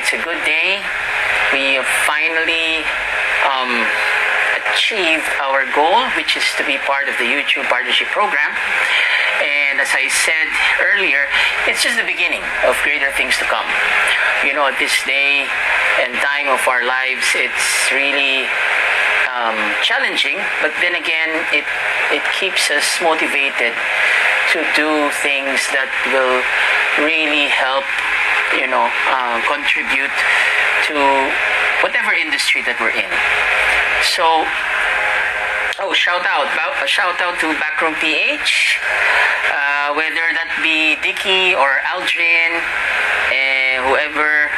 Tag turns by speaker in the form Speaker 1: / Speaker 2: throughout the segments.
Speaker 1: it's a good day. We have finally achieved our goal, which is to be part of the YouTube partnership program. And as I said earlier, it's just the beginning of greater things to come. You know, at this day and time of our lives, it's really challenging, but then again, it keeps us motivated to do things that will really help, contribute to whatever industry that we're in. So, shout out to Backroom PH, whether that be Dicky or Aldrin, whoever.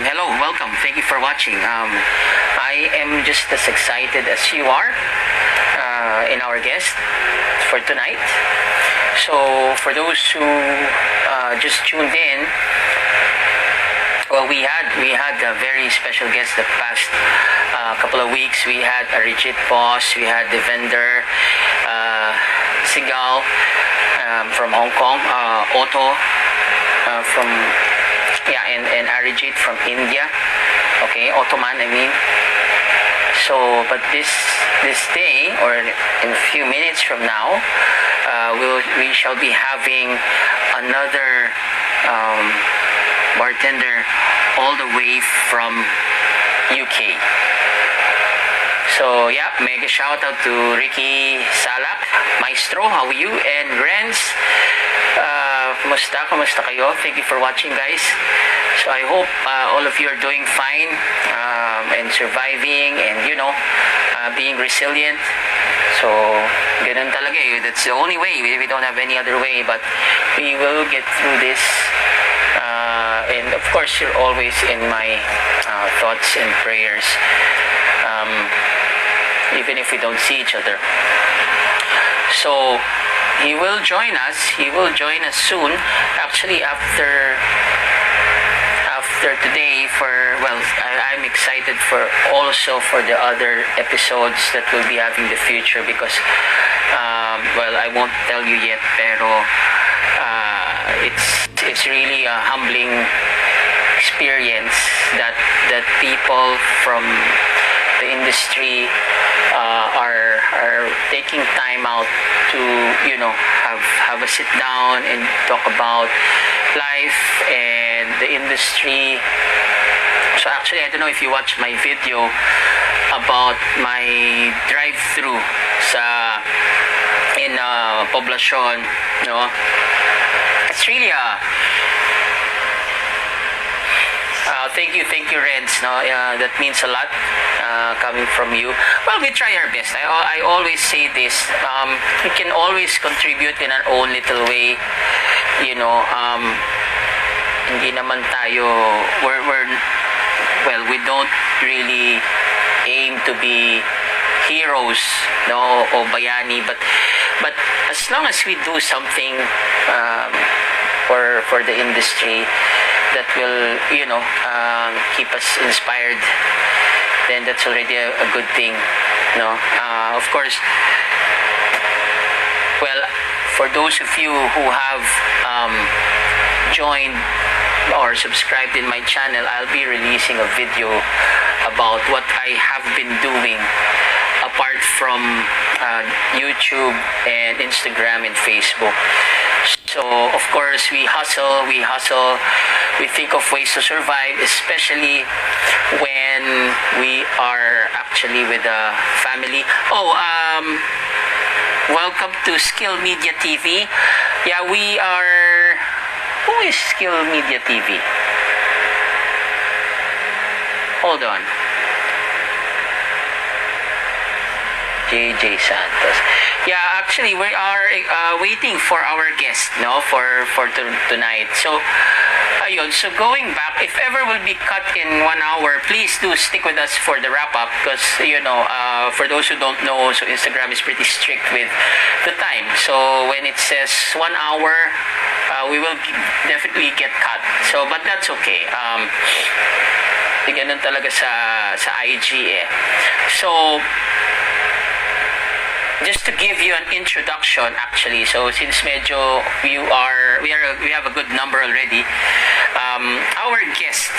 Speaker 1: Hello, welcome. Thank you for watching. I am just as excited as you are in our guest for tonight. So, for those who just tuned in, well, we had a very special guest the past couple of weeks. We had a Rigid Boss, we had the vendor Sigal from Hong Kong, Otto and Arijit from India. Okay, Ottoman, I mean. So, but this day, or in a few minutes from now, we shall be having another bartender all the way from UK. So yeah, mega shout out to Ricky Salak, Maestro, how are you? And Renz, kumusta kayo? Thank you for watching, guys. So I hope all of you are doing fine and surviving and being resilient. So ganun talaga eh. That's the only way. We don't have any other way, but we will get through this. And of course, you're always in my thoughts and prayers, even if we don't see each other. So he will join us. He will join us soon. Actually, after today, I'm excited also for the other episodes that we'll be having in the future because, I won't tell you yet, pero it's really a humbling experience that people from the industry are taking time out to have a sit down and talk about life and the industry. So actually, I don't know if you watched my video about my drive-through in Poblacion, It's really thank you, Reds. That means a lot coming from you. Well, we try our best. I always say this. We can always contribute in our own little way. Hindi naman tayo. We don't really aim to be heroes, o bayani, but as long as we do something for the industry that will keep us inspired, then that's already a good thing. Of course, for those of you who have joined or subscribed in my channel, I'll be releasing a video about what I have been doing apart from YouTube and Instagram and Facebook. So, of course, we hustle, we think of ways to survive, especially when we are actually with a family. Welcome to Skill Media TV. Yeah, we are... Who is Skill Media TV? Hold on. JJ Santos. Yeah, actually, we are waiting for our guest, for tonight. So, ayun. So, going back, if ever will be cut in 1 hour, please do stick with us for the wrap-up because, for those who don't know, so Instagram is pretty strict with the time. So, when it says 1 hour, we will definitely get cut. So, but that's okay. Ganun talaga sa IG eh. So, just to give you an introduction, actually, so since medyo we have a good number already, our guest,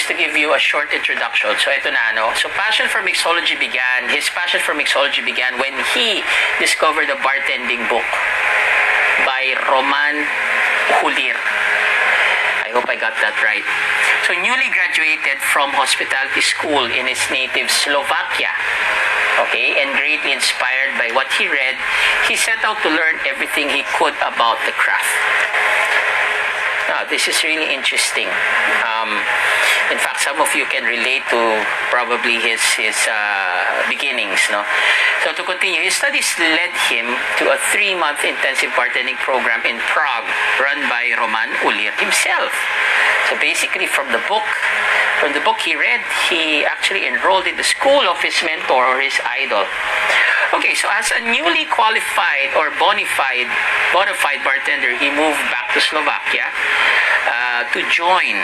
Speaker 1: just to give you a short introduction. So ito na, no? So his passion for mixology began when he discovered a bartending book by Roman Hulir. I hope I got that right. So newly graduated from hospitality school in his native Slovakia, okay, and greatly inspired by what he read, he set out to learn everything he could about the craft. Now, this is really interesting. In fact, some of you can relate to probably his beginnings, no? So to continue, his studies led him to a 3-month intensive bartending program in Prague, run by Roman Ulir himself. So basically, from the book he read, he actually enrolled in the school of his mentor or his idol. Okay, so as a newly qualified or bona fide bartender, he moved back to Slovakia to join.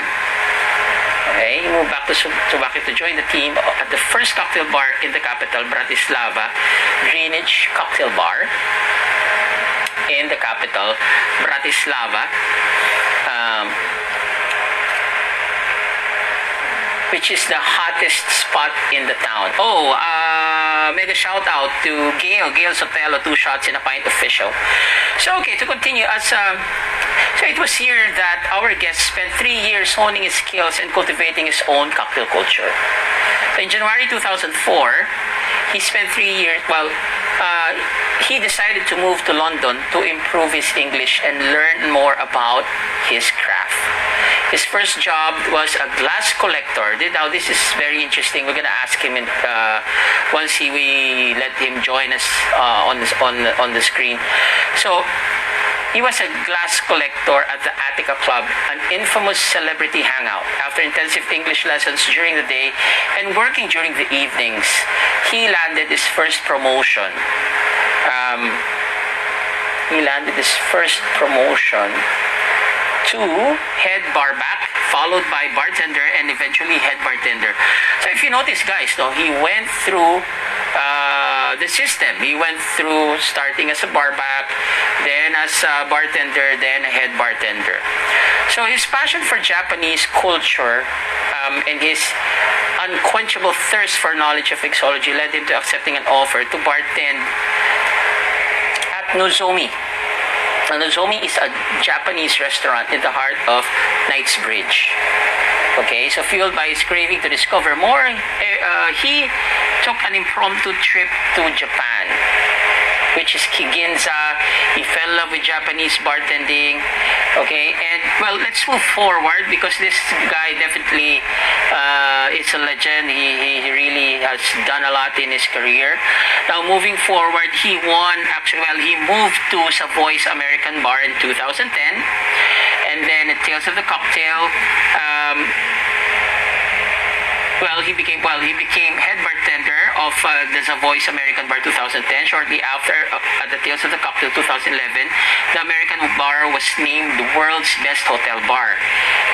Speaker 1: Okay, he moved back to Slovakia to join the team at the first cocktail bar in the capital, Bratislava, Greenwich Cocktail Bar in the capital, Bratislava. Which is the hottest spot in the town. Mega shout out to Gail Sotelo, 2 shots in a pint official. So okay, to continue, so it was here that our guest spent 3 years honing his skills and cultivating his own cocktail culture. So in January 2004, he spent 3 years, he decided to move to London to improve his English and learn more about his craft. His first job was a glass collector. Now, this is very interesting. We're going to ask him once we let him join us on the screen. So, he was a glass collector at the Attica Club, an infamous celebrity hangout. After intensive English lessons during the day and working during the evenings, he landed his first promotion. To head barback, followed by bartender, and eventually head bartender. So if you notice, guys, he went through the system. He went through starting as a barback, then as a bartender, then a head bartender. So his passion for Japanese culture and his unquenchable thirst for knowledge of mixology led him to accepting an offer to bartend at Nozomi. Nozomi is a Japanese restaurant in the heart of Knightsbridge. Okay, so fueled by his craving to discover more, he took an impromptu trip to Japan, which is Kiginza. He fell in love with Japanese bartending. Okay, and well, let's move forward because this guy definitely is a legend. He really has done a lot in his career. Now, moving forward, he moved to Savoy's American Bar in 2010, and then at Tales of the Cocktail, he became head bartender of the Savoy's American Bar 2010. Shortly after, at the Tales of the Cocktail 2011, the American Bar was named the world's best hotel bar,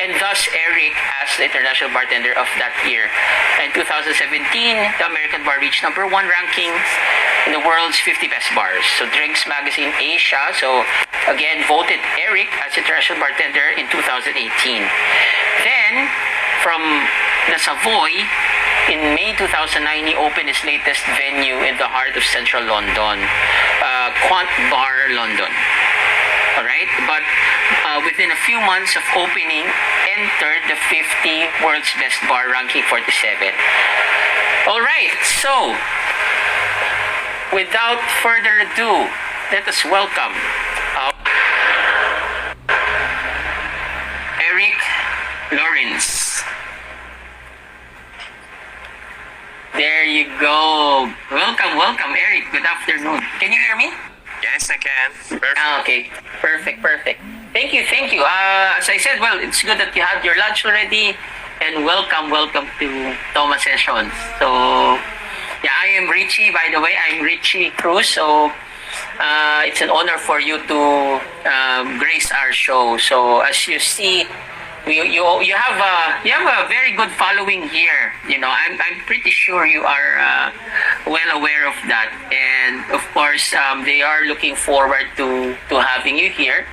Speaker 1: and thus Erick as the international bartender of that year. In 2017, the American Bar reached #1 ranking in the world's 50 best bars. So Drinks Magazine Asia, again voted Erick as international bartender in 2018. Then, from the Savoy, in May 2009, he opened his latest venue in the heart of central London, Quant Bar, London. Alright, but within a few months of opening, entered the 50 world's best bar ranking 47. Alright, so without further ado, let us welcome Erick Lorincz. There you go. Welcome, Erick. Good afternoon. Can you hear me?
Speaker 2: Yes, I can. Perfect.
Speaker 1: Okay. Perfect. Thank you. As I said, it's good that you had your lunch already, and welcome to Toma Sessions. So, I am Richie, by the way. I'm Richie Cruz. So, it's an honor for you to grace our show. So, as you see, you have a very good following here. I'm pretty sure you are well aware of that, and of course they are looking forward to having you here.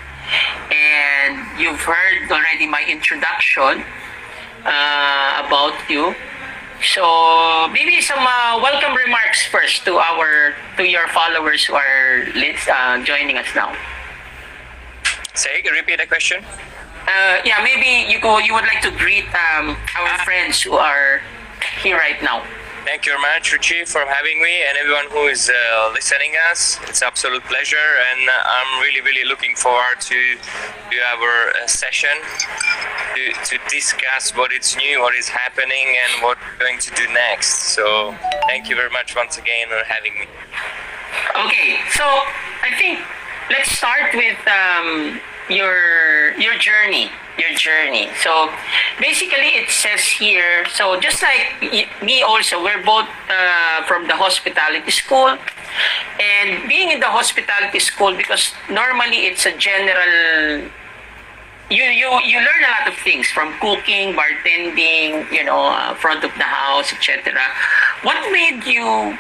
Speaker 1: And you've heard already my introduction, about you. So maybe some welcome remarks first to your followers who are joining us now.
Speaker 2: Say, repeat the question.
Speaker 1: Yeah, maybe you would like to greet our friends who are here right now.
Speaker 2: Thank you very much, Richie, for having me, and everyone who is listening us. It's absolute pleasure, and I'm really, really looking forward to our session to discuss what is new, what is happening, and what we're going to do next. So thank you very much once again for having me.
Speaker 1: Okay, so I think let's start with your journey. So basically it says here, so just like me also, we're both from the hospitality school, and being in the hospitality school, because normally it's a general, you learn a lot of things from cooking, bartending, front of the house, etc. What made you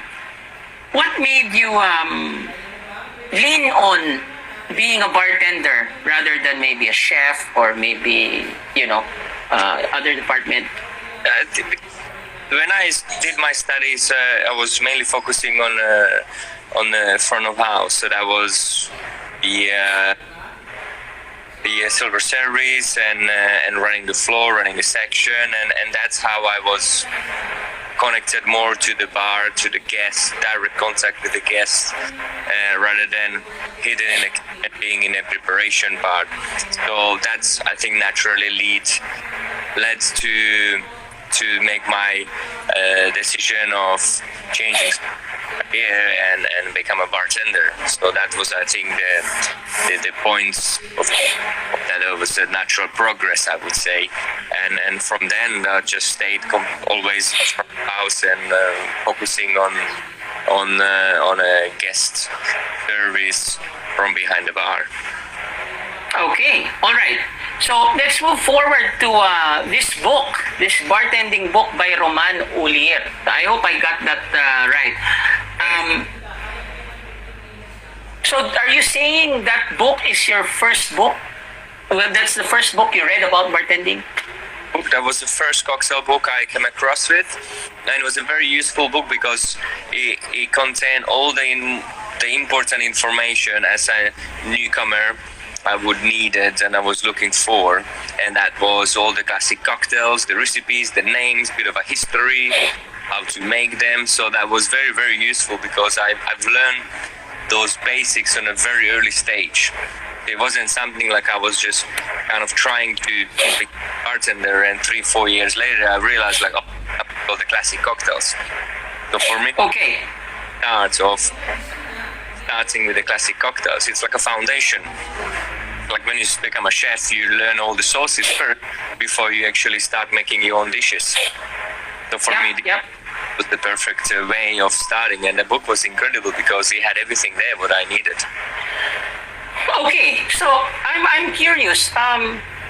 Speaker 1: lean on being a bartender rather than maybe a chef or maybe other department?
Speaker 2: When I did my studies, I was mainly focusing on the front of house. So that was the silver service and running the floor, running the section, and that's how I was connected more to the bar, to the guests, direct contact with the guests, rather than hidden being in a preparation part. So that's, I think, naturally led to make my decision of changing career and become a bartender. So that was, I think, the points of that. It was a natural progress, I would say, and from then I just stayed always from the house and focusing on a guest service from behind the bar.
Speaker 1: Okay, all right. So let's move forward to this book, this bartending book by Roman Ulier. I hope I got that right. So are you saying that book is your first book? Well, that's the first book you read about bartending?
Speaker 2: That was the first cocktail book I came across with, and it was a very useful book because it contained all the important information as a newcomer I would need it and I was looking for, and that was all the classic cocktails, the recipes, the names, bit of a history, how to make them. So that was very, very useful because I've learned those basics on a very early stage. It wasn't something like I was just kind of trying to be a bartender, and 3-4 years later I realized all the classic cocktails. So for me, starting with the classic cocktails, it's like a foundation. Like when you become a chef, you learn all the sauces first before you actually start making your own dishes. So for me, it was the perfect way of starting, and the book was incredible because it had everything there what I needed.
Speaker 1: Okay, so I'm curious.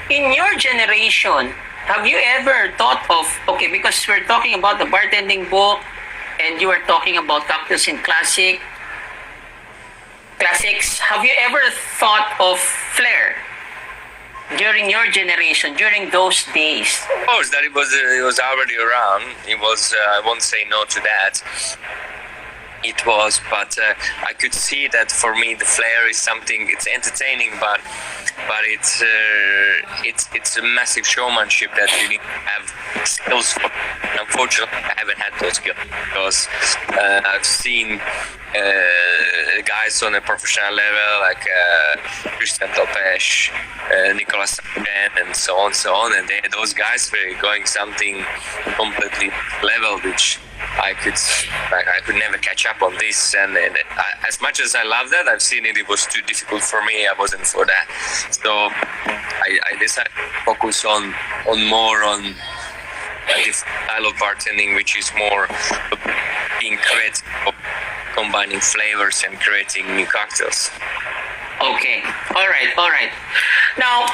Speaker 1: In your generation, have you ever thought of, because we're talking about the bartending book, and you were talking about cocktails in classics. Have you ever thought of flair during your generation, during those days?
Speaker 2: Of course, that it was already around. It was. I won't say no to that. It was, but I could see that for me the flair is something. It's entertaining, but it's a massive showmanship that you need to have skills for. Unfortunately, I haven't had those skills because I've seen guys on a professional level like Christian Topes, Nicolas Sargent, and so on, and those guys were going something completely level, which I could never catch up on this, and as much as I love that, I've seen it was too difficult for me. I wasn't for that, so I decided to focus on a different style of bartending, which is more being creative, combining flavors and creating new cocktails.
Speaker 1: Okay, all right. Now,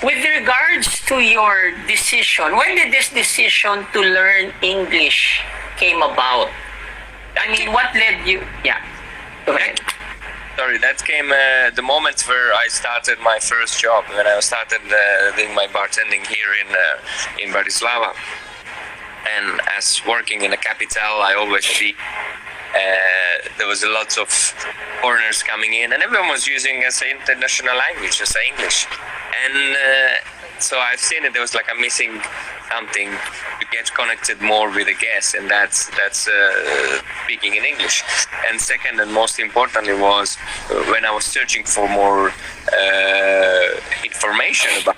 Speaker 1: with regards to your decision, when did this decision to learn English came about? I mean, what led you? Yeah, go ahead.
Speaker 2: Sorry, that came the moment where I started my first job, when I started doing my bartending here in Bratislava. And as working in the capital, I always see there was a lot of foreigners coming in, and everyone was using as an international language, as English. And so I've seen it. There was like a missing something to get connected more with the guests, and that's speaking in English. And second, and most importantly, was when I was searching for more information about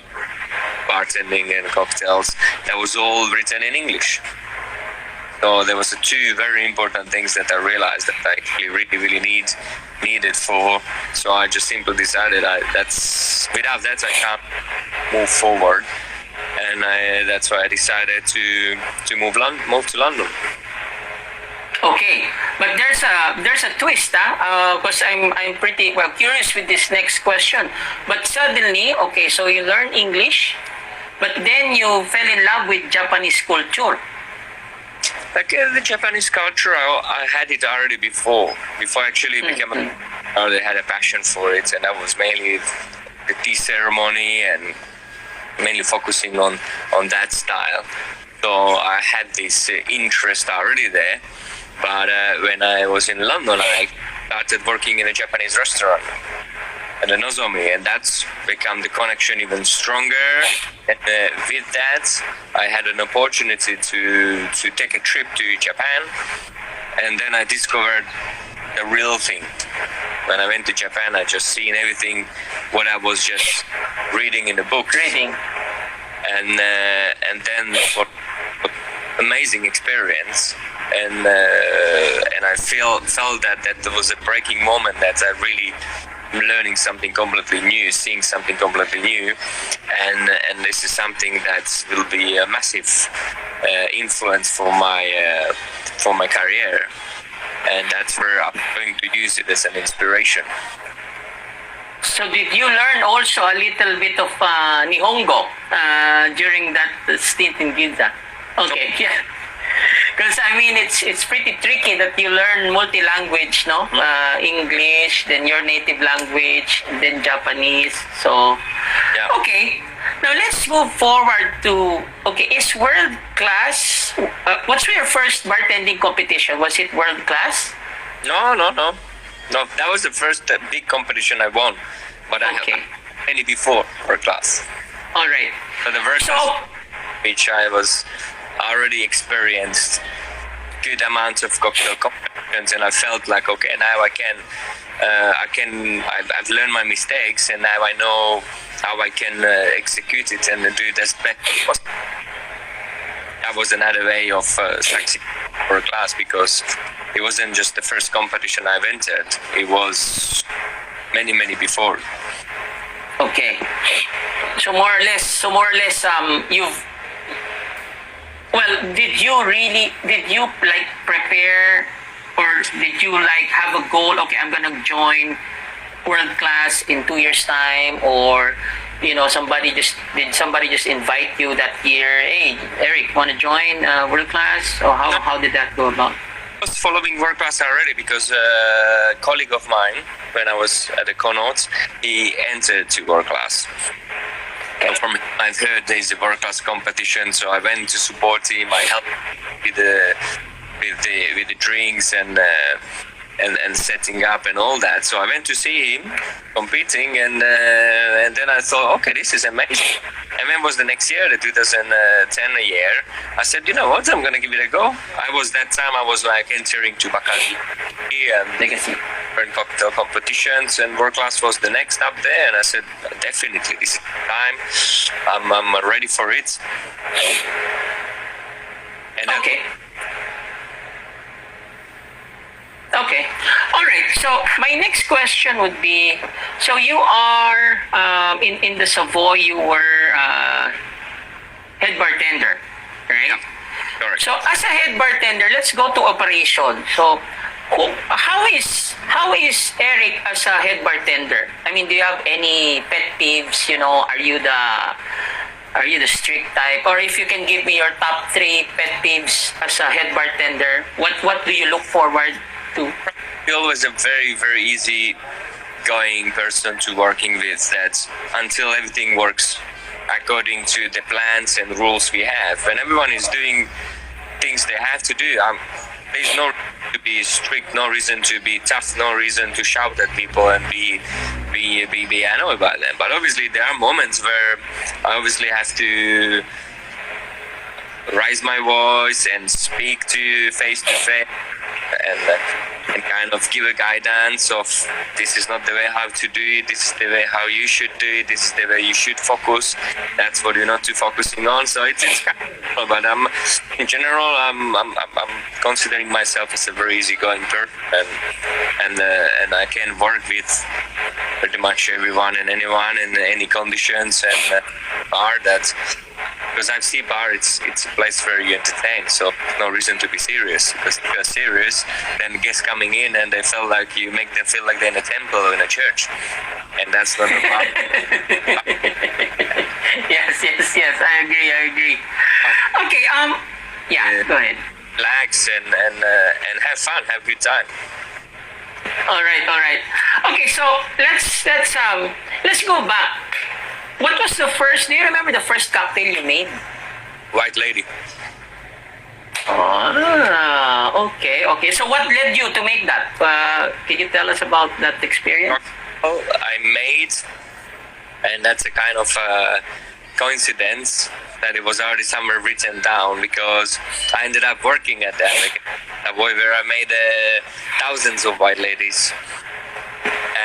Speaker 2: bartending and cocktails, that was all written in English. So there was two very important things that I realized that I actually really needed for. So I just simply decided without that I can't move forward, and that's why I decided to move to London.
Speaker 1: Okay, but there's a twist, because I'm pretty curious with this next question. But suddenly, okay, so you learn English, but then you fell in love with Japanese culture.
Speaker 2: Like the Japanese culture, I had it already before I actually became I already had a passion for it, and that was mainly the tea ceremony and mainly focusing on that style. So I had this interest already there. But when I was in London, I started working in a Japanese restaurant at the Nozomi, and that's become the connection even stronger. And with that, I had an opportunity to take a trip to Japan, and then I discovered the real thing. When I went to Japan, I just seen everything what I was just reading in the books. And then what amazing experience. And I felt that there was a breaking moment, that I really learning something completely new, seeing something completely new, and this is something that will be a massive influence for my career, and that's where I'm going to use it as an inspiration.
Speaker 1: So did you learn also a little bit of Nihongo during that stint in Ginza? Okay, yeah. Because I mean, it's pretty tricky that you learn multi-language, no? English, then your native language, then Japanese. So,
Speaker 2: yeah.
Speaker 1: Okay. Now let's move forward to, okay, is world class, what's your first bartending competition? Was it world class?
Speaker 2: No. That was the first big competition I won, but
Speaker 1: Okay.
Speaker 2: I had any before world class.
Speaker 1: All right.
Speaker 2: So the first which I was already experienced good amounts of cocktail competitions, and I felt like, okay, now I've learned my mistakes, and now I know how I can execute it and do it as best as possible. That was another way of succeeding for a class, because it wasn't just the first competition I've entered, it was many before.
Speaker 1: Okay. So more or less, you've, well, did you like prepare, or did you like have a goal? Okay, I'm gonna join world class in 2 years time, or somebody just invite you that year? Hey, Eric, want to join world class? Or how did that go about?
Speaker 2: I was following world class already, because a colleague of mine, when I was at the Connaughts, he entered to world class. So from him, I've heard there's a world class competition, so I went to support him. I helped with the drinks and setting up and all that. So I went to see him competing, and then I thought, okay, this is amazing. And when was the next year, the 2010 year? I said, you know what, I'm gonna give it a go. I was like entering to Bacardi and different cocktail competitions, and world class was the next up there. And I said, definitely, this is the time. I'm ready for it. And
Speaker 1: okay. Okay. All right. So my next question would be, so you are in the Savoy, you were head bartender, right?
Speaker 2: Yeah. Correct.
Speaker 1: So as a head bartender, let's go to operation. So how is Eric as a head bartender? I mean, do you have any pet peeves? Are you the strict type? Or if you can give me your top 3 pet peeves as a head bartender, what do you look forward to?
Speaker 2: It's always a very easy easygoing person to working with, that until everything works according to the plans and rules we have, and everyone is doing things they have to do, there's no reason to be strict, no reason to be tough, no reason to shout at people and be annoyed about them. But obviously there are moments where I obviously have to raise my voice and speak to face and kind of give a guidance of, this is not the way how to do it, this is the way how you should do it, this is the way you should focus, that's what you're not too focusing on. So it's kind of, but in general I'm considering myself as a very easygoing person, and I can work with pretty much everyone and anyone in any conditions, and bar that, because I see bar, it's a place where you entertain, so no reason to be serious, because if you're serious, then guests coming in and they feel like you make them feel like they're in a temple or in a church, and that's not the bar.
Speaker 1: Yes, I agree. Okay, go ahead.
Speaker 2: Relax and have fun, have a good time.
Speaker 1: All right. Okay, so let's go back. What was the first? Do you remember the first cocktail you made?
Speaker 2: White Lady.
Speaker 1: Okay. So what led you to make that? Can you tell us about that experience?
Speaker 2: I made, and that's a kind of coincidence that it was already somewhere written down, because I ended up working at that where I made thousands of white ladies.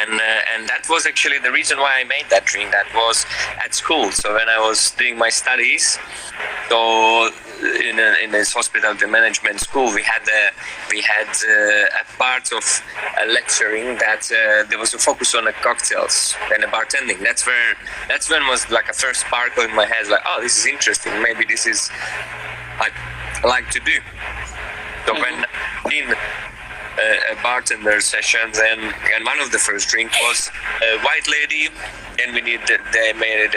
Speaker 2: And that was actually the reason why I made that drink. That was at school. So when I was doing my studies, so in this hospitality management school, we had a part of lecturing that there was a focus on the cocktails and the bartending. That's when was like a first sparkle in my head, like, oh, this is interesting. Maybe this is I like to do. So when a bartender sessions, and one of the first drinks was a white lady, and they made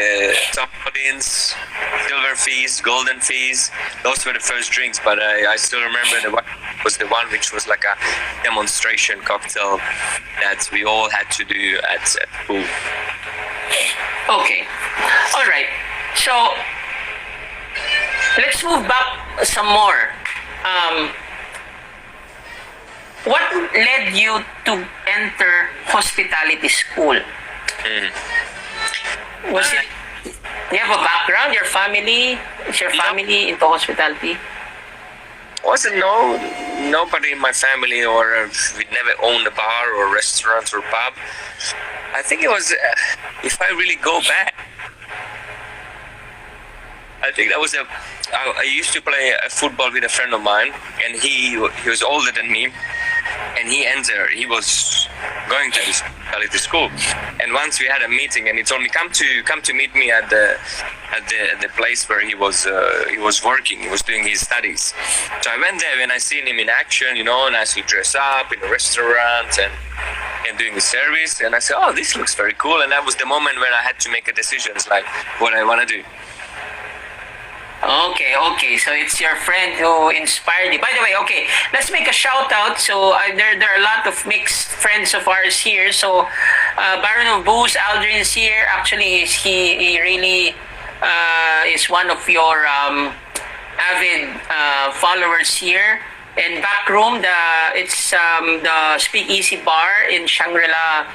Speaker 2: Toma, silver fees, golden fees. Those were the first drinks, but I still remember the one was the one which was like a demonstration cocktail that we all had to do at school.
Speaker 1: Okay, all right. So let's move back some more. What led you to enter hospitality school? Was it? Do you have a background? Your family? Is your family into hospitality?
Speaker 2: Wasn't nobody in my family, or we never owned a bar or restaurant or pub. I think it was, if I really go back, I think that was I used to play football with a friend of mine, and he was older than me, and he was going to this hospitality school, and once we had a meeting, and he told me, come to meet me at the place where he was working. He was doing his studies. So I went there, and I seen him in action, nicely dressed up in a restaurant and doing the service, and I said, oh, this looks very cool. And that was the moment when I had to make a decision, like what I want to do.
Speaker 1: Okay. So it's your friend who inspired you. By the way, okay, let's make a shout out. So there are a lot of mixed friends of ours here. So Baron of Booze, Aldrin's here. Actually, he really is one of your avid followers here. And back room, it's the Speakeasy Bar in Shangri-La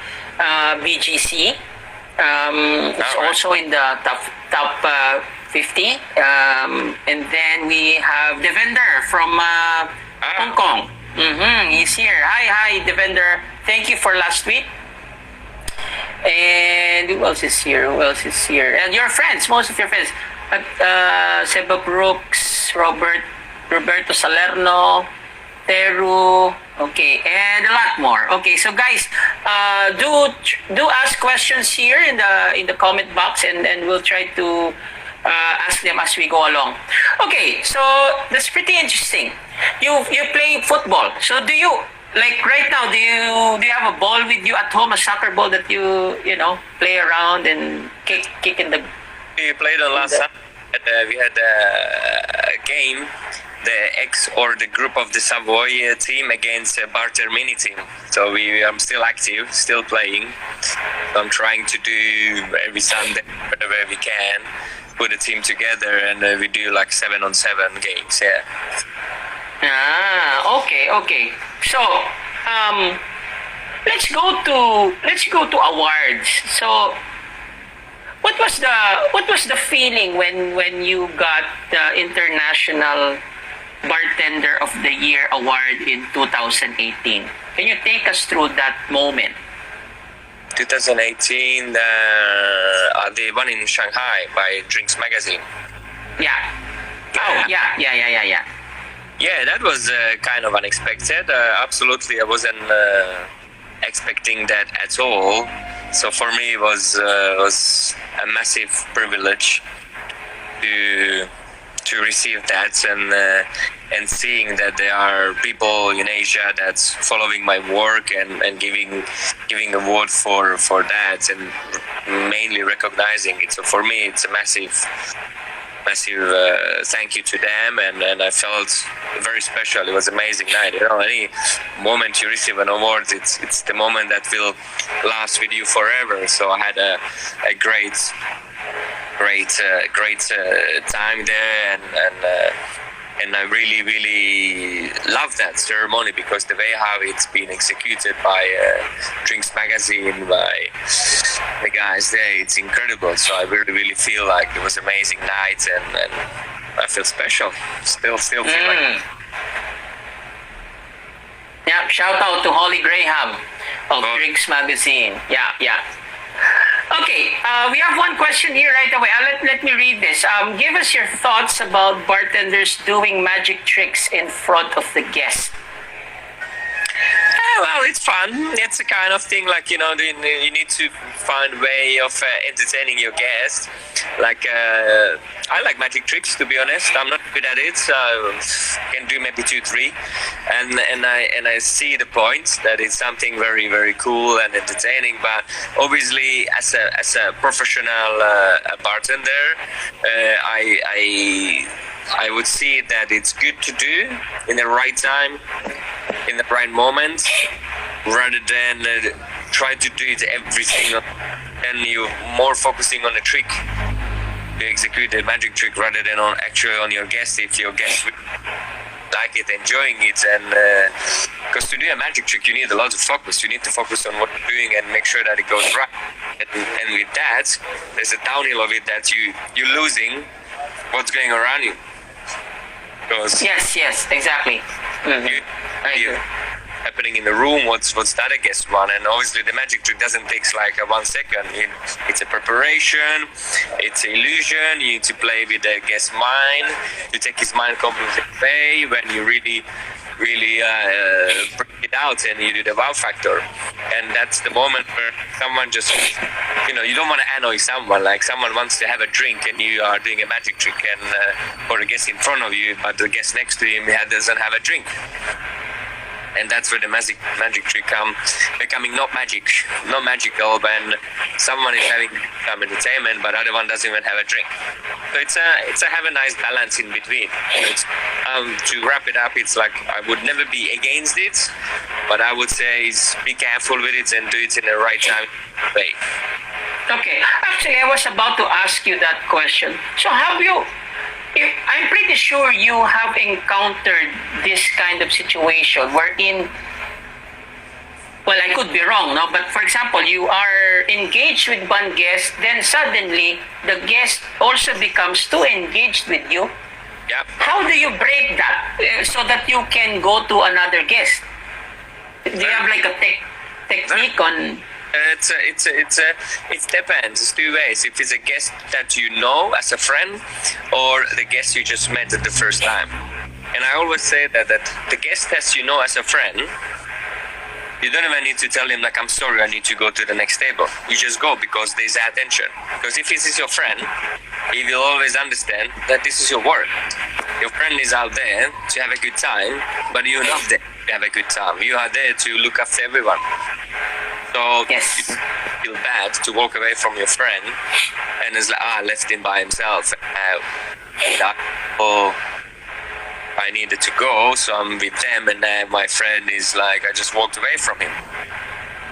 Speaker 1: BGC. It's also in the top 50. And then we have the vendor from Hong Kong. He's here. Hi, Devender. Thank you for last week. And who else is here? And your friends, most of your friends. Seba Brooks, Roberto Salerno, Teru, okay, and a lot more. Okay, so guys, do ask questions here in the comment box, and we'll try to ask them as we go along. Okay, so that's pretty interesting. You play football. So do you, like right now, do you have a ball with you at home, a soccer ball that you play around and kick in the?
Speaker 2: We played on last Sunday. We had a game the group of the Savoy team against Barter mini team. So I'm still active, still playing. I'm trying to do every Sunday whenever we can, put a team together, and we do like 7-on-7 games. Yeah.
Speaker 1: Okay. So, let's go to awards. So, what was the feeling when you got the International Bartender of the Year award in 2018? Can you take us through that moment?
Speaker 2: 2018, the one in Shanghai by Drinks Magazine.
Speaker 1: Yeah. Oh, yeah.
Speaker 2: Yeah, that was kind of unexpected. Absolutely, I wasn't expecting that at all. So for me, it was a massive privilege to receive that, and seeing that there are people in Asia that's following my work and giving award for that, and mainly recognizing it. So for me, it's a massive thank you to them, and I felt very special. It was an amazing night. Any moment you receive an award, it's the moment that will last with you forever. So I had a great time there, and I really love that ceremony, because the way how it's been executed by Drinks Magazine, by the guys there, it's incredible. So I really feel like it was an amazing night, and I feel special. Still feel like.
Speaker 1: Yeah, shout out to Holly Graham of Drinks Magazine. Yeah. Okay, we have one question here right away. Let me read this. Give us your thoughts about bartenders doing magic tricks in front of the guest.
Speaker 2: Well, it's fun. It's a kind of thing like, you need to find a way of entertaining your guests. Like, I like magic tricks, to be honest. I'm not good at it, so I can do maybe 2-3. And I see the point that it's something very, very cool and entertaining. But obviously, as a professional bartender, I would see that it's good to do in the right time, in the right moment, rather than try to do it every single. And you're more focusing on the trick, to execute a magic trick, rather than on your guest. If your guest like it, enjoying it, and because to do a magic trick, you need a lot of focus. You need to focus on what you're doing and make sure that it goes right. And with that, there's a downhill of it that you're losing what's going around you. Because
Speaker 1: yes, exactly.
Speaker 2: You happening in the room, what's the other guest one, and obviously the magic trick doesn't take like 1 second. It's a preparation, it's an illusion. You need to play with the guest's mind, you take his mind completely away when you really bring it out and you do the wow factor. And that's the moment where someone just, you don't want to annoy someone, like someone wants to have a drink and you are doing a magic trick, and or a guest in front of you, but the guest next to him doesn't have a drink. And that's where the magic trick becoming not magical, when someone is having some entertainment, but other one doesn't even have a drink. So it's a have a nice balance in between. To wrap it up, it's like I would never be against it, but I would say is be careful with it and do it in the right time way.
Speaker 1: Okay, actually, I was about to ask you that question. So I'm pretty sure you have encountered this kind of situation wherein, well, I could be wrong, no? But for example, you are engaged with one guest, then suddenly the guest also becomes too engaged with you.
Speaker 2: Yeah.
Speaker 1: How do you break that so that you can go to another guest? Do you have like a technique on? It
Speaker 2: depends. It's two ways. If it's a guest that you know as a friend, or the guest you just met at the first time. And I always say that the guest that you know as a friend, you don't even need to tell him like, I'm sorry, I need to go to the next table. You just go because there's attention. Because if this is your friend, he will always understand that this is your work. Your friend is out there to have a good time, but you're not there to have a good time. You are there to look after everyone. So
Speaker 1: yes.
Speaker 2: You feel bad to walk away from your friend and it's like, left him by himself. I I needed to go, so I'm with them, and my friend is like, I just walked away from him.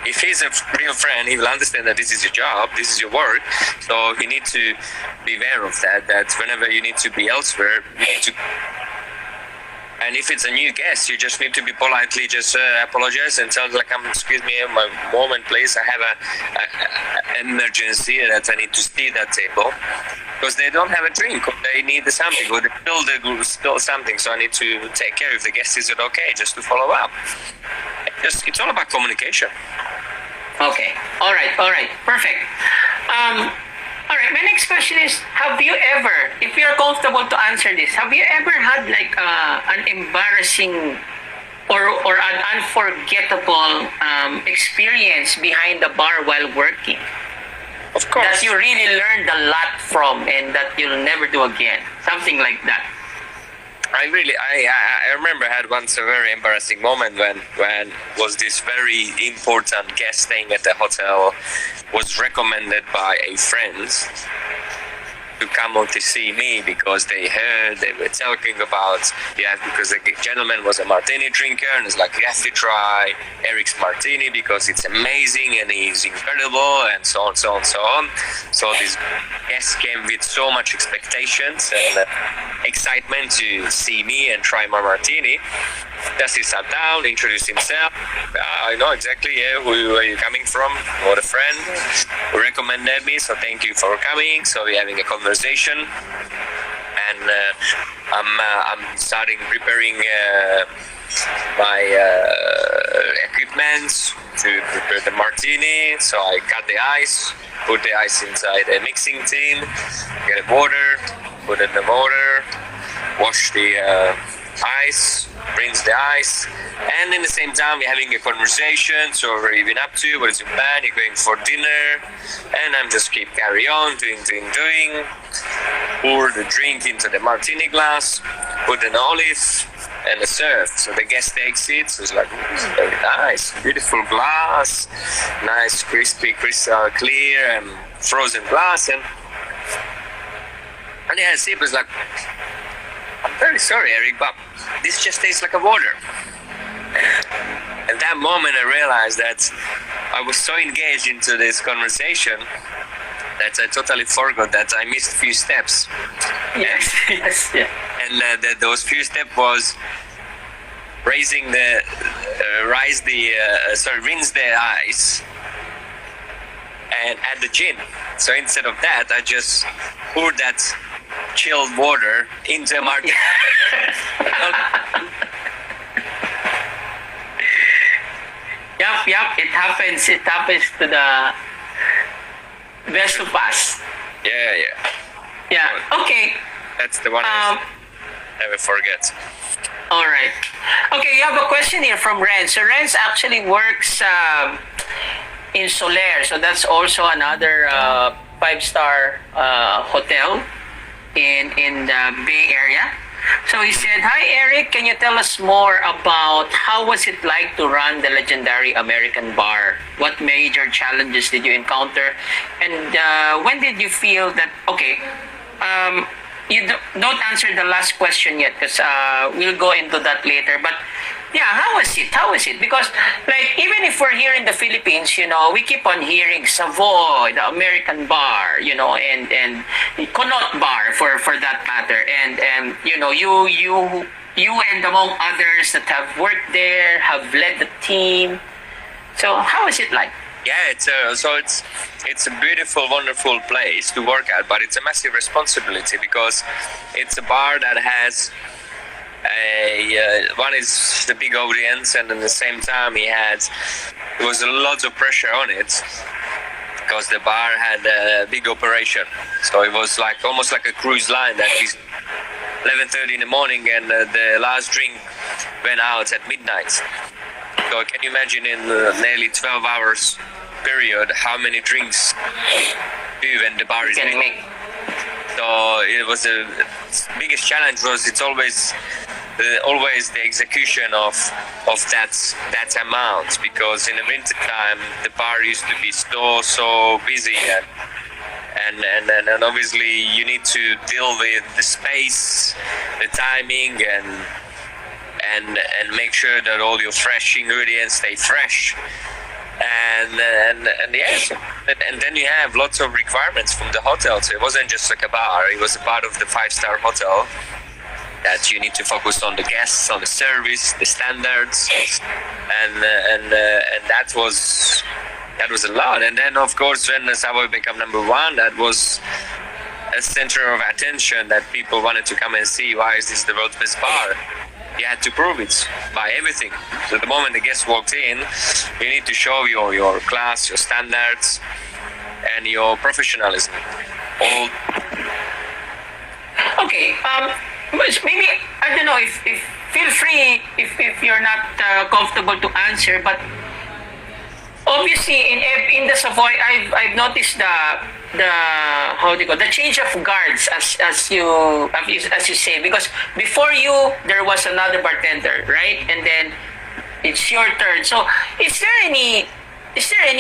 Speaker 2: If he's a real friend, he will understand that this is your job, this is your work, so you need to be aware of that whenever you need to be elsewhere, you need to. And if it's a new guest, you just need to be politely just apologize and tell like, excuse me, my moment, please. I have an emergency that I need to see that table because they don't have a drink, or they need something, or they spill something. So I need to take care if the guest is okay, just to follow up. It's all about communication.
Speaker 1: Okay. All right. Perfect. All right. My next question is: have you ever, if you're comfortable to answer this, have you ever had like an embarrassing or an unforgettable experience behind the bar while working?
Speaker 2: Of course.
Speaker 1: That you really learned a lot from, and that you'll never do again. Something like that.
Speaker 2: I remember I had once a very embarrassing moment when was this very important guest staying at the hotel was recommended by a friend to come out to see me because they were talking about because the gentleman was a martini drinker and it's like, you have to try Erick's martini because it's amazing and he's incredible and so on. So this guest came with so much expectations and excitement to see me and try my martini. Just he sat down, introduced himself. I know exactly who are you coming from, what a friend who recommended me, so thank you for coming. So we're having a conversation, and I'm starting preparing my equipment to prepare the martini. So I cut the ice, put the ice inside a mixing tin, get water, put it in the water, wash the ice, rinse the ice, and in the same time we're having a conversation. So what have you been up to? What is your plan? You're going for dinner? And I'm just keep carry on doing. Pour the drink into the martini glass, put an olive and a serve. So the guest takes it. So it's like, very nice, beautiful glass, nice crispy, crystal clear and frozen glass, and he had a sip. It's like, I'm very sorry, Erick, but this just tastes like a water. At that moment, I realized that I was so engaged into this conversation that I totally forgot that I missed a few steps.
Speaker 1: Yes.
Speaker 2: And those few steps was rinse the ice and add the gin. So instead of that, I just poured that chilled water into a martini.
Speaker 1: Yep. It happens to the best of us. Yeah. Okay.
Speaker 2: That's the one I never forget.
Speaker 1: All right. Okay, you have a question here from Renz. So Renz actually works in Soler. So that's also another 5-star hotel in the Bay Area. So he said, "Hi Erick, can you tell us more about how was it like to run the legendary American bar? What major challenges did you encounter? And when did you feel that, you don't answer the last question yet because we'll go into that later. But yeah, how was it? Because like even if we're here in the Philippines, we keep on hearing Savoy, the American bar, and Connaught bar for that matter, and you and among others that have worked there have led the team. So how is it like?
Speaker 2: Yeah, it's a beautiful, wonderful place to work at, but it's a massive responsibility because it's a bar that has one is the big audience, and at the same time there was a lot of pressure on it because the bar had a big operation. So it was like almost like a cruise line that is 11:30 in the morning, and the last drink went out at midnight. So can you imagine in nearly 12 hours period how many drinks do when the bar is making? So it was the biggest challenge was it's always the execution of that amount, because in the winter time the bar used to be so busy, and obviously you need to deal with the space, the timing, and make sure that all your fresh ingredients stay fresh. And yes, and then you have lots of requirements from the hotel. So it wasn't just like a bar; it was a part of the 5-star hotel. That you need to focus on the guests, on the service, the standards, and that was a lot. And then of course when Savoy became #1, that was a center of attention that people wanted to come and see. Why is this the world's best bar? You had to prove it by everything. So the moment the guest walked in, you need to show your class, your standards, and your professionalism. All.
Speaker 1: Okay. Maybe I don't know if feel free if you're not comfortable to answer, but obviously in the Savoy I've noticed the how do you call the change of guards as you say, because before you there was another bartender, right, and then it's your turn. So is there any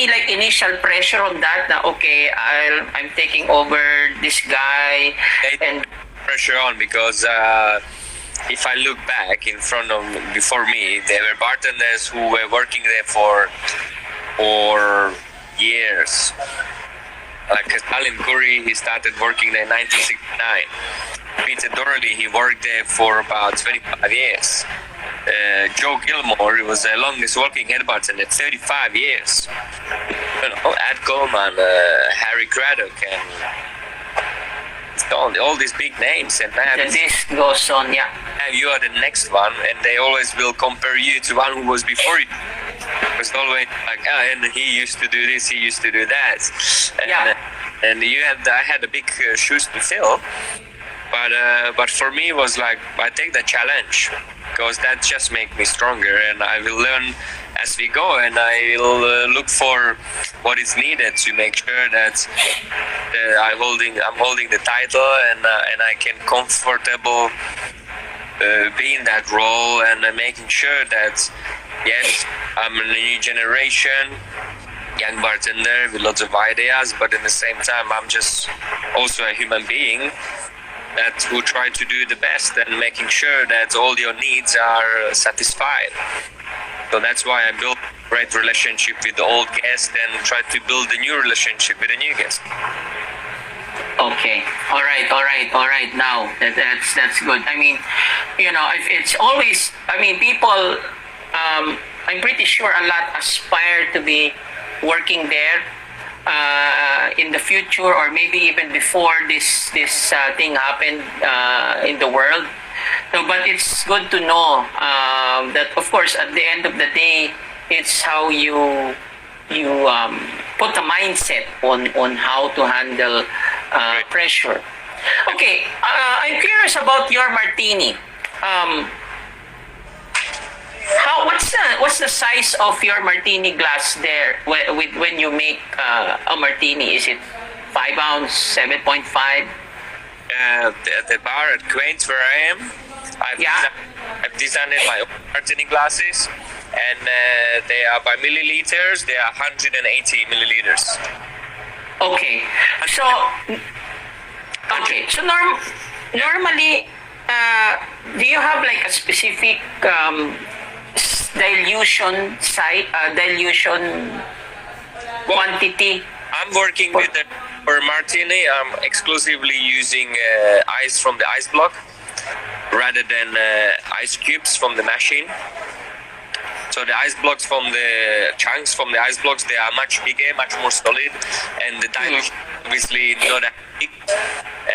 Speaker 1: like initial pressure on that? Okay, I'm taking over this guy and
Speaker 2: pressure on, because if I look back in front of before me, there were bartenders who were working there for years. Like Alan Curry, he started working there in 1969. Peter Doherty, he worked there for about 25 years. Joe Gilmore, he was the longest working head bartender, 35 years. You know, Ed Coleman, Harry Craddock, and all these big names. And
Speaker 1: the list goes on, yeah.
Speaker 2: And you are the next one, and they always will compare you to one who was before you. It's always like, and he used to do this, he used to do that. And I had a big shoes to fill. But for me, it was like, I take the challenge, because that just makes me stronger, and I will learn as we go, and I will look for what is needed to make sure that I'm holding the title, and I can comfortable be in that role, and making sure that yes, I'm a new generation, young bartender with lots of ideas, but at the same time I'm just also a human being that who try to do the best and making sure that all your needs are satisfied. So that's why I built a great relationship with the old guest and try to build a new relationship with the new guest.
Speaker 1: Okay. All right. Now that's good. I mean, you know, it's always. I mean, people. I'm pretty sure a lot aspire to be working there in the future, or maybe even before this thing happened in the world. No, but it's good to know that, of course, at the end of the day, it's how you put a mindset on how to handle pressure. Okay, I'm curious about your martini. What's the size of your martini glass there when you make a martini? Is it 5 ounce, 7.5?
Speaker 2: The bar at Quain's where I am, I've designed my own martini glasses, and they are by milliliters. They are 180 milliliters.
Speaker 1: Okay, so normally, do you have like a specific dilution quantity?
Speaker 2: I'm working with for martini. I'm exclusively using ice from the ice block rather than ice cubes from the machine. So the ice blocks from the chunks from the ice blocks, they are much bigger, much more solid, and the dilution obviously not that big,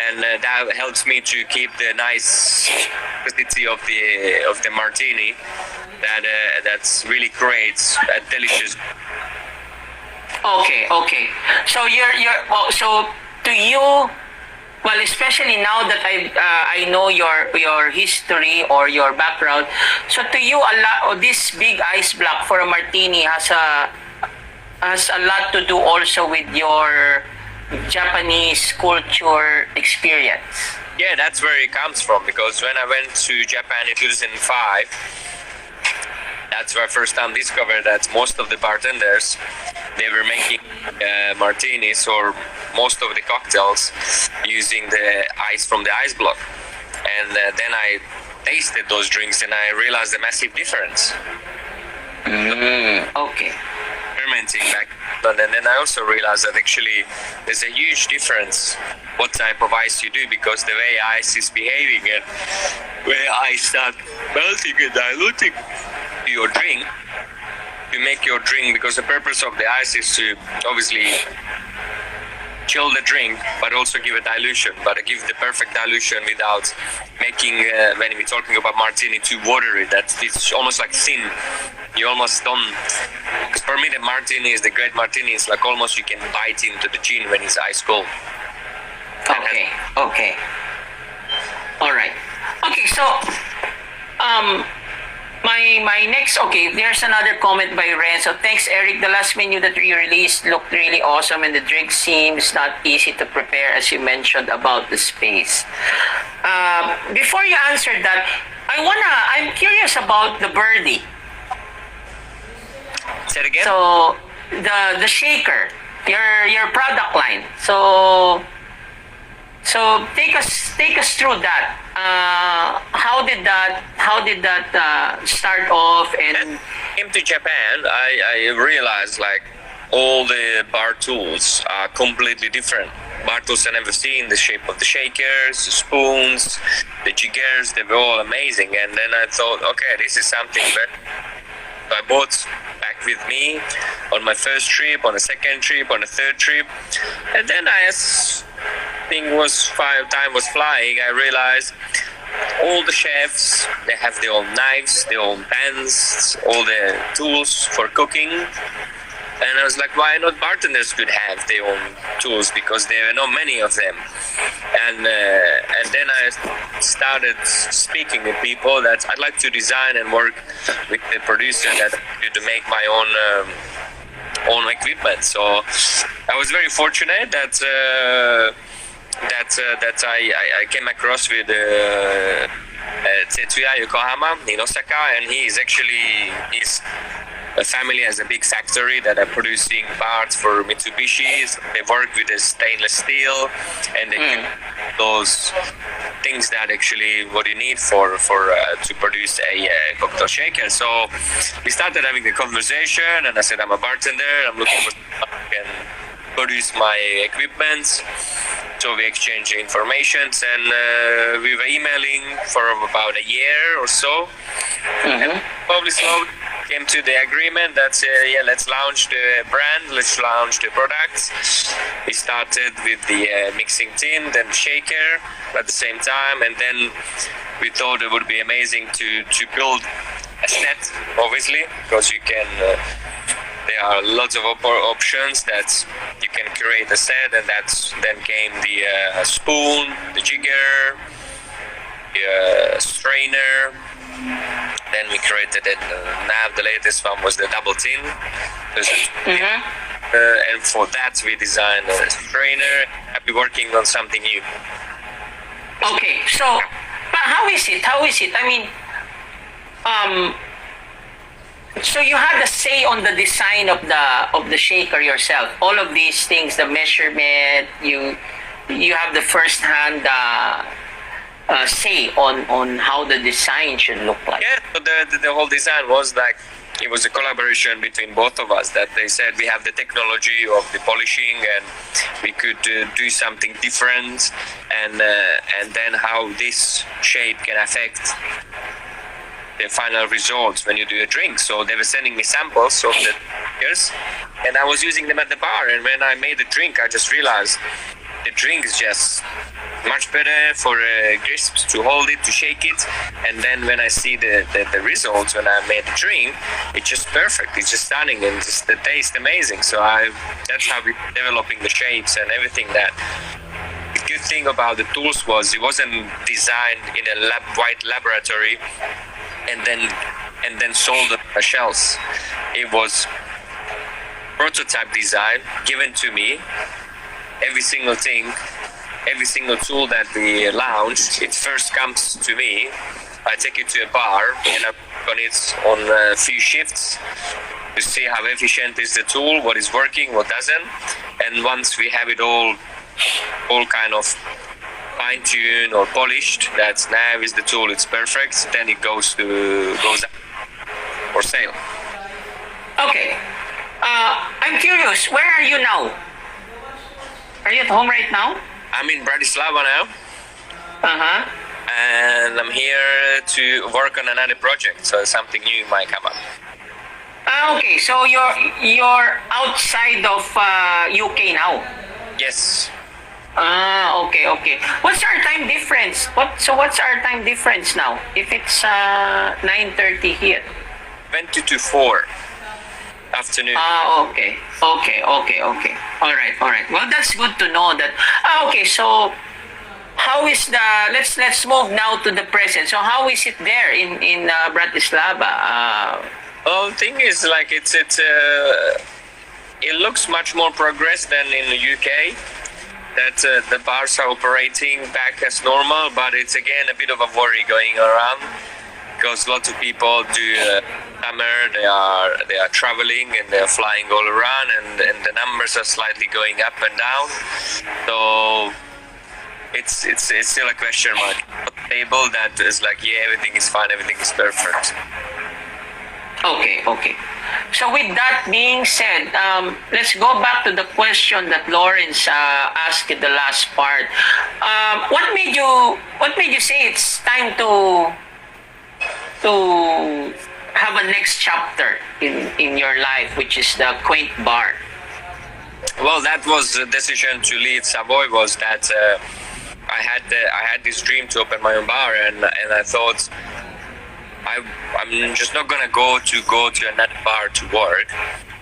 Speaker 2: and that helps me to keep the nice acidity of the martini. That's really great, delicious.
Speaker 1: Okay. So so to you, well, especially now that I know your history or your background, so to you, this big ice block for a martini has a lot to do also with your Japanese culture experience.
Speaker 2: Yeah, that's where it comes from, because when I went to Japan in 2005, that's where I first time discovered that most of the bartenders, they were making martinis or most of the cocktails using the ice from the ice block. And then I tasted those drinks and I realized the massive difference.
Speaker 1: Okay.
Speaker 2: Experimenting back then, and then I also realized that actually there's a huge difference what type of ice you do, because the way ice is behaving and where ice start melting and diluting your drink, to make your drink, because the purpose of the ice is to obviously chill the drink, but also give a dilution, but give the perfect dilution without making, when we're talking about martini, too watery, that it's almost like thin. You almost don't, because for me the martini is the great martini, it's like almost you can bite into the gin when it's ice cold.
Speaker 1: Okay. All right. Okay, so my next, okay, there's another comment by Renzo. Thanks, Eric. The last menu that you released looked really awesome, and the drink seems not easy to prepare, as you mentioned about the space. Before you answer that, I'm curious about the birdie.
Speaker 2: Say it again?
Speaker 1: So the shaker, your product line. So take us through that. How did that start off? And
Speaker 2: came to Japan, I realized like all the bar tools are completely different. Bar tools I never seen, the shape of the shakers, the spoons, the jiggers, they were all amazing. And then I thought, okay, this is something that I bought back with me on my first trip, on a second trip, on a third trip. And then as time was flying, I realized all the chefs, they have their own knives, their own pans, all the tools for cooking. And I was like, why not bartenders could have their own tools, because there are not many of them. And then I started speaking with people that I'd like to design and work with the producer that to make my own equipment. So I was very fortunate that I came across with Tetsuya Yokohama in Osaka, and he's a family has a big factory that are producing parts for Mitsubishi's. They work with the stainless steel, and they give those things that actually what you need for to produce a cocktail shaker. So we started having a conversation, and I said, I'm a bartender. I'm looking for someone who can produce my equipment. So we exchanged information, and we were emailing for about a year or so. And probably slowly came to the agreement that let's launch the brand, let's launch the products. We started with the mixing tin, then shaker at the same time, and then we thought it would be amazing to build a set, obviously, because you can. There are lots of options that you can create a set, and then came the spoon, the jigger, the strainer. Then we created it. Now the latest one was the double tin. And for that we designed a strainer. I'll be working on something new.
Speaker 1: okay, so how is it? I mean, so you had a say on the design of the shaker yourself. All of these things, the measurement, you have the first hand say on how the design should look like.
Speaker 2: Yeah, so the whole design was like, it was a collaboration between both of us, that they said we have the technology of the polishing and we could do something different, and then how this shape can affect the final results when you do a drink. So they were sending me samples of the beers, and I was using them at the bar, and when I made the drink I just realized the drink is just much better for crisps, to hold it, to shake it, and then when I see the results when I made the drink, it's just perfect, it's just stunning, and just the taste amazing. So that's how we're developing the shapes and everything. That the good thing about the tools was it wasn't designed in a white laboratory and then sold on the shelves. It was prototype design given to me. Every single thing, every single tool that we launch, it first comes to me. I take it to a bar and I work on it on a few shifts, to see how efficient is the tool, what is working, what doesn't, and once we have it all kind of fine-tuned or polished, that's now is the tool, it's perfect, then it goes out for sale.
Speaker 1: Okay. I'm curious, where are you now? Are you at home right now?
Speaker 2: I'm in Bratislava now,
Speaker 1: Uh-huh.
Speaker 2: and I'm here to work on another project, so something new might come up.
Speaker 1: Okay, so you're outside of UK now.
Speaker 2: Yes.
Speaker 1: Okay. What's our time difference? What's our time difference now? If it's 9:30 here.
Speaker 2: 20 to 4 afternoon.
Speaker 1: Okay. All right. Well, that's good to know that. Okay, so how is the? Let's move now to the present. So how is it there in Bratislava?
Speaker 2: Well, the thing is, like, it looks much more progressed than in the UK. That the bars are operating back as normal, but it's again a bit of a worry going around because lots of people do summer. They are traveling and they are flying all around, and the numbers are slightly going up and down. So it's still a question mark. Stable that is like, yeah, everything is fine, everything is perfect.
Speaker 1: Okay. So with that being said, let's go back to the question that Lawrence asked in the last part. What made you say it's time to have a next chapter in your life, which is the quaint bar?
Speaker 2: Well, that was the decision to leave Savoy. Was that I had this dream to open my own bar, and I thought, I'm just not gonna go to another bar to work,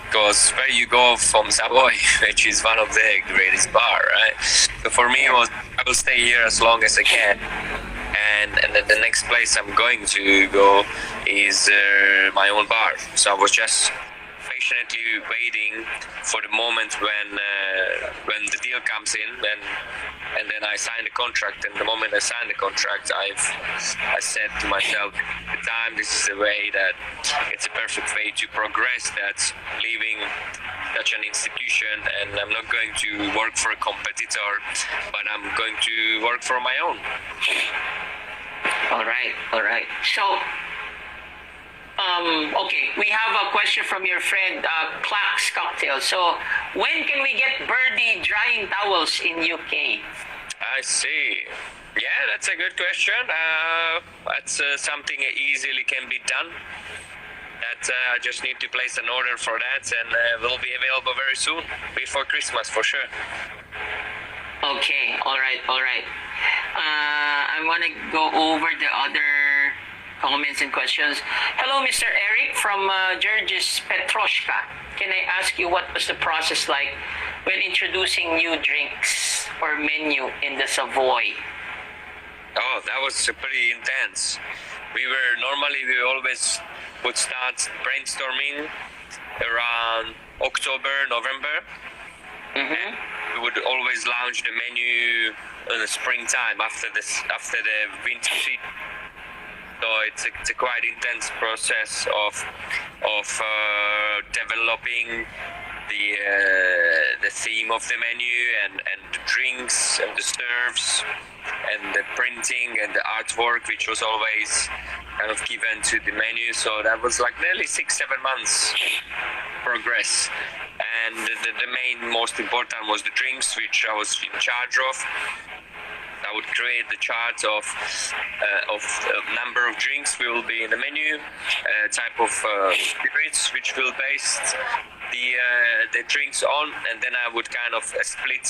Speaker 2: because where you go from Savoy, which is one of the greatest bar, right? So for me, it was, I will stay here as long as I can, and then the next place I'm going to go is my own bar. So I was just patiently waiting for the moment when the deal comes in, and then I signed the contract. And the moment I signed the contract, I said to myself, at the time, this is the way that it's a perfect way to progress. That's leaving such an institution, and I'm not going to work for a competitor, but I'm going to work for my own.
Speaker 1: All right. So, okay, we have a question from your friend, Clax Cocktail. So, when can we get Birdie drying towels in UK?
Speaker 2: I see. Yeah, that's a good question. That's something that easily can be done. That I just need to place an order for that, and will be available very soon, before Christmas for sure.
Speaker 1: Okay, all right. I want to go over the other comments and questions. Hello, Mr. Eric from George's Petroshka. Can I ask you what was the process like when introducing new drinks or menu in the Savoy?
Speaker 2: Oh, that was pretty intense. We always would start brainstorming around October, November.
Speaker 1: Mm-hmm.
Speaker 2: We would always launch the menu in the springtime after the winter season. So it's a quite intense process of developing the theme of the menu and the drinks and the serves and the printing and the artwork, which was always kind of given to the menu. So that was like nearly 6-7 months progress. And the main most important was the drinks, which I was in charge of. I would create the chart of number of drinks will be in the menu, type of spirits which will base the drinks on, and then I would kind of split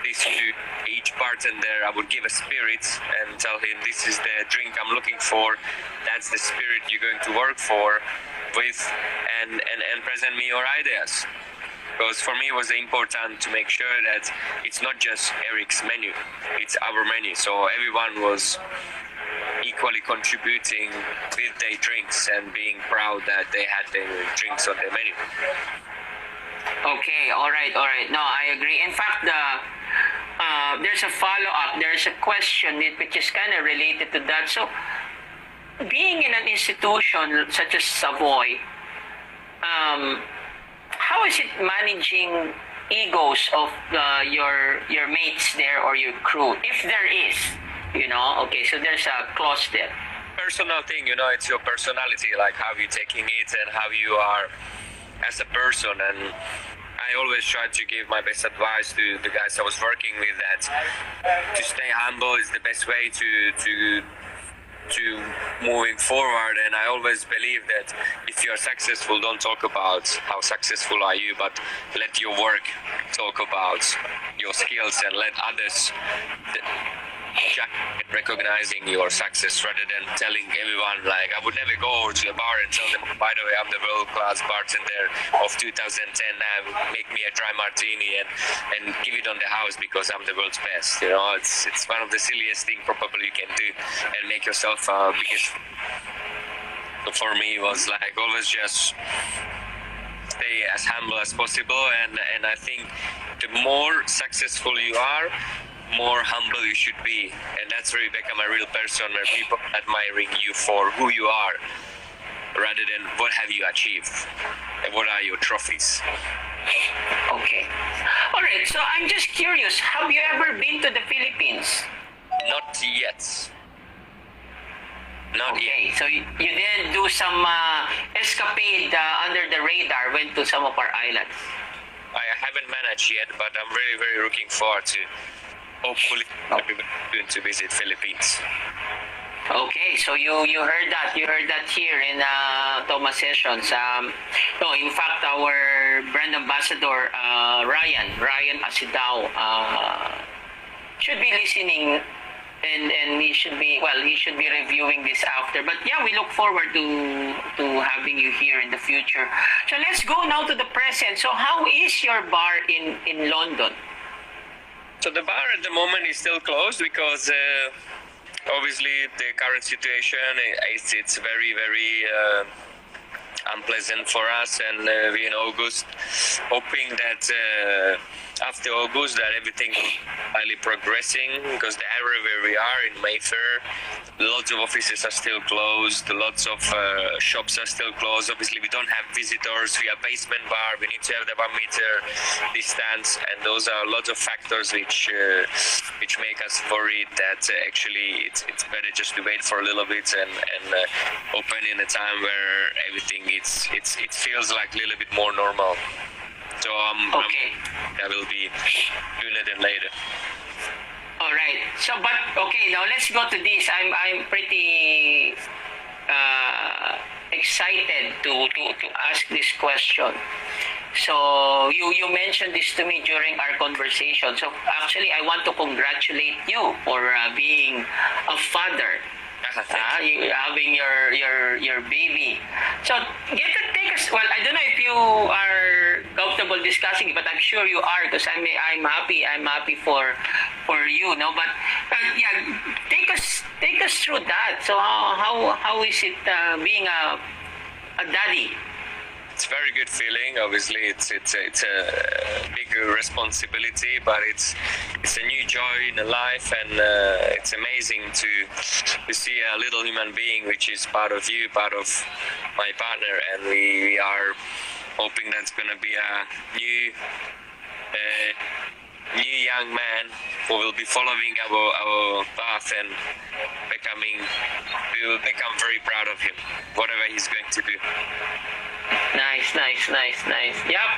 Speaker 2: this to each bartender. I would give a spirit and tell him, this is the drink I'm looking for, that's the spirit you're going to work with, and present me your ideas. Because for me it was important to make sure that it's not just Erick's menu, it's our menu. So everyone was equally contributing with their drinks and being proud that they had their drinks on their menu.
Speaker 1: Okay, all right. No, I agree. In fact, there's a follow-up. There's a question which is kind of related to that. So, being in an institution such as Savoy, how is it managing egos of your mates there or your crew, if there is? Okay, so there's a clause there.
Speaker 2: Personal thing, it's your personality, like how you're taking it and how you are as a person. And I always try to give my best advice to the guys I was working with, that to stay humble is the best way to moving forward. And I always believe that if you're successful, don't talk about how successful are you, but let your work talk about your skills, and let others recognizing your success rather than telling everyone. Like, I would never go to a bar and tell them, by the way, I'm the world-class bartender of 2010, now make me a dry martini and give it on the house because I'm the world's best. It's one of the silliest things probably you can do, and make yourself biggest. For me, it was like always just stay as humble as possible, and I think the more successful you are, more humble you should be, and that's where you become a real person, where people admiring you for who you are rather than what have you achieved and what are your trophies.
Speaker 1: Okay, all right, so I'm just curious, have you ever been to the Philippines?
Speaker 2: Not yet.
Speaker 1: Okay, so you didn't do some escapade under the radar, went to some of our islands?
Speaker 2: I haven't managed yet, but I'm very, very looking forward to hopefully going to visit Philippines.
Speaker 1: Okay, so you heard that. You heard that here in Toma Sessions. No, in fact, our brand ambassador, Ryan Asidao, should be listening, and he should be reviewing this after. But yeah, we look forward to having you here in the future. So let's go now to the present. So how is your bar in London?
Speaker 2: So the bar at the moment is still closed because obviously the current situation, it's very, very unpleasant for us, and we in August hoping that after August that everything is highly progressing, because the area where we are in Mayfair, lots of offices are still closed, lots of shops are still closed. Obviously we don't have visitors, we are basement bar, we need to have the 1 meter distance, and those are lots of factors which make us worried that actually it's better just to wait for a little bit and open in a time where everything it feels like a little bit more normal. So
Speaker 1: okay.
Speaker 2: I will be sooner than later.
Speaker 1: All right. So, but okay, now let's go to this. I'm pretty excited to ask this question. So you mentioned this to me during our conversation. So actually, I want to congratulate you for being a father. You having your baby. So take us. Well, I don't know if you are comfortable discussing it, but I'm sure you are, because I'm happy. I'm happy for you. No, but yeah, take us through that. So how is it being a daddy?
Speaker 2: It's a very good feeling. Obviously, it's a big responsibility, but it's a new joy in life, and it's amazing to see a little human being which is part of you, part of my partner, and we are hoping that's going to be a new young man who will be following our path, and we will become very proud of him, whatever he's going to do.
Speaker 1: Nice. Yep.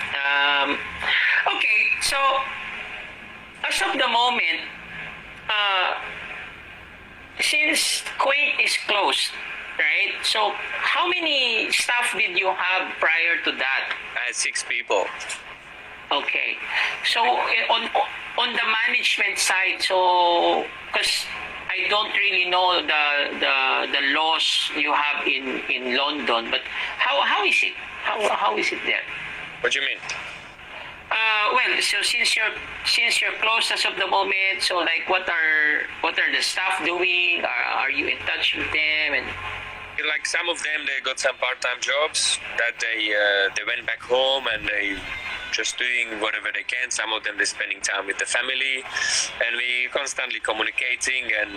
Speaker 1: Okay, so as of the moment, since Quaint is closed, right? So how many staff did you have prior to that?
Speaker 2: I had 6 people.
Speaker 1: Okay, so on the management side, so because I don't really know the laws you have in London, but how is it? How is it there?
Speaker 2: What do you mean?
Speaker 1: Well, so since you're closed as of the moment, so like what are the staff doing? Are you in touch with them? And
Speaker 2: like some of them, they got some part-time jobs that they went back home and they just doing whatever they can. Some of them they're spending time with the family, and we constantly communicating and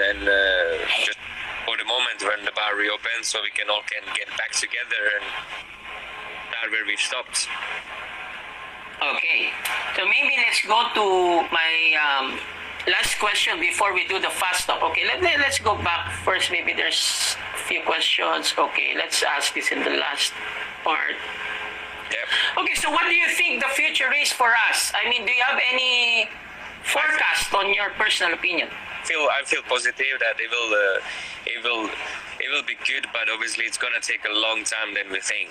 Speaker 2: just for the moment when the bar reopens, so we can get back together and start start where we stopped.
Speaker 1: Okay. So maybe let's go to my last question before we do the fast talk. Okay, let's go back first. Maybe there's a few questions. Okay, let's ask this in the last part.
Speaker 2: Yep.
Speaker 1: Okay, so what do you think the future is for us? I mean, do you have any forecast on your personal opinion?
Speaker 2: I feel positive that it will be good, but obviously it's gonna take a long time than we think,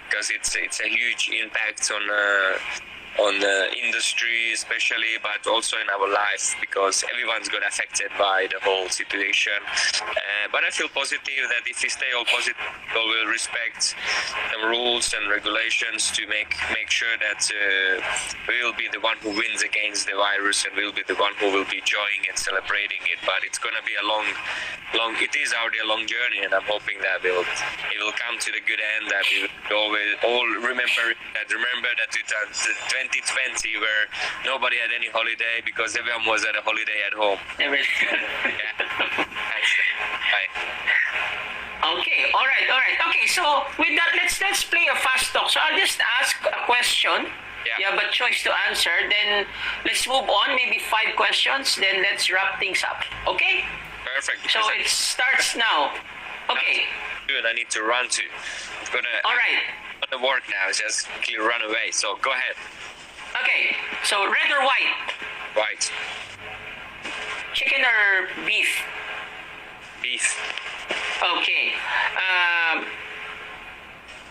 Speaker 2: because it's a huge impact on the industry especially, but also in our life, because everyone's got affected by the whole situation. But I feel positive that if we stay all positive, we will respect the rules and regulations to make sure that we will be the one who wins against the virus, and we'll be the one who will be enjoying and celebrating it. But it's going to be a long, it is already a long journey, and I'm hoping that it will come to the good end, that we will all remember that 2020 where nobody had any holiday because everyone was at a holiday at home.
Speaker 1: Yeah.
Speaker 2: Bye.
Speaker 1: Okay, all right. Okay, so with that, let's play a fast talk. So I'll just ask a question.
Speaker 2: Yeah.
Speaker 1: You have a choice to answer. Then let's move on. Maybe 5 questions. Then let's wrap things up. Okay?
Speaker 2: Perfect.
Speaker 1: So it starts now. Okay.
Speaker 2: Good. I need to run to.
Speaker 1: All right.
Speaker 2: I'm gonna work now. Just quickly run away. So go ahead.
Speaker 1: Okay. So red or white?
Speaker 2: White.
Speaker 1: Chicken or beef?
Speaker 2: Beef.
Speaker 1: Okay.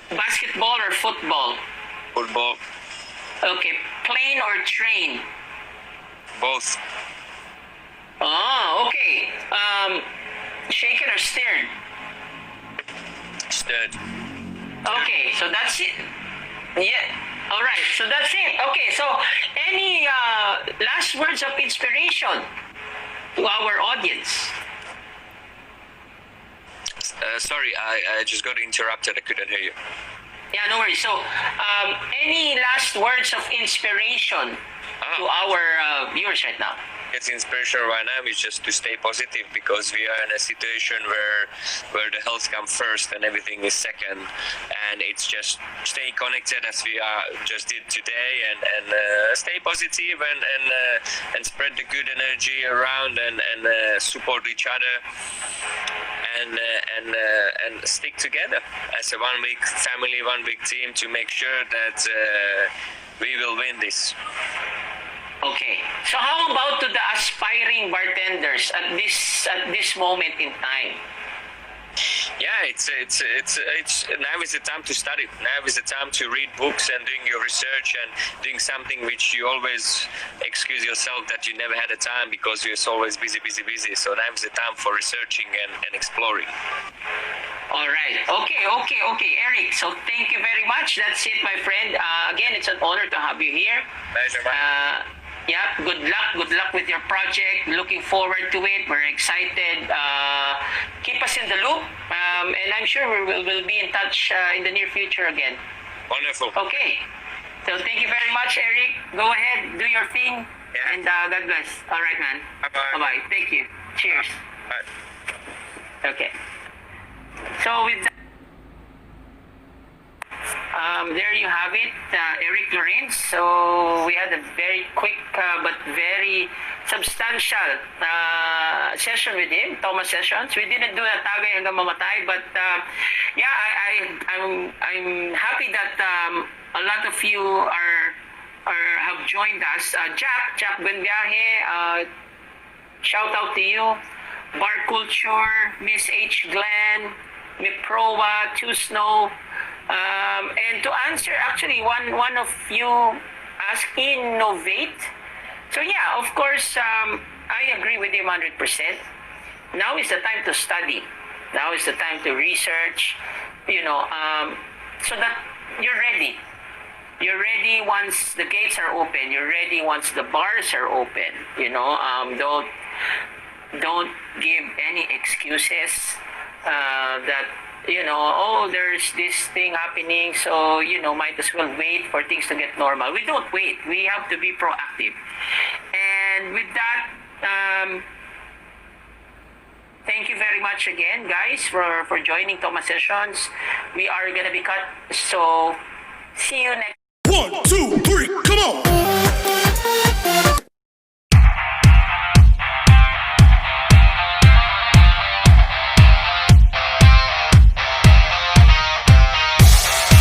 Speaker 1: Basketball or football?
Speaker 2: Football.
Speaker 1: Okay. Plane or train?
Speaker 2: Both.
Speaker 1: Oh, okay. Shaken or stirred?
Speaker 2: Stirred.
Speaker 1: Okay, so that's it. Yeah. All right, so that's it. Okay, so any last words of inspiration to our audience?
Speaker 2: Sorry, I just got interrupted. I couldn't hear you.
Speaker 1: Yeah, no worries. So, any last words of inspiration to our viewers right now?
Speaker 2: It's inspirational right now is just to stay positive, because we are in a situation where the health comes first and everything is second, and it's just stay connected as we are just did today, and stay positive and spread the good energy around, and support each other, and stick together as a one big family, one big team, to make sure that we will win this.
Speaker 1: Okay. So how about to the aspiring bartenders at this moment in time?
Speaker 2: Yeah, it's now is the time to study. Now is the time to read books and doing your research and doing something which you always excuse yourself that you never had a time because you're always busy. So now is the time for researching and exploring.
Speaker 1: All right. Okay, Eric. So thank you very much. That's it, my friend. Again, it's an honor to have you here.
Speaker 2: Pleasure, man.
Speaker 1: Yeah, good luck with your project. Looking forward to it. We're excited. Keep us in the loop, and I'm sure we'll be in touch in the near future again.
Speaker 2: Wonderful.
Speaker 1: Okay, so thank you very much, Eric. Go ahead, do your thing, and God bless. All right, man. Bye. Thank you. Cheers.
Speaker 2: Bye.
Speaker 1: Okay. So with that, there you have it, Erick Lorincz. So we had a very quick but very substantial session with him, Toma sessions. We didn't do a tagay hanggang mamatay, but I'm happy that a lot of you have joined us. Jack Benviaje, shout out to you. Bar Culture, Miss H. Glenn, Miproa, Two Snow. And to answer, actually, one of you asked, innovate. So yeah, of course, I agree with him 100%. Now is the time to study. Now is the time to research, so that you're ready. You're ready once the gates are open. You're ready once the bars are open. Don't give any excuses that there's this thing happening, so might as well wait for things to get normal. We don't wait. We have to be proactive. And with that, thank you very much again, guys, for joining Toma Sessions. We are gonna be cut, so See you next.
Speaker 3: 1, 2, 3, come on!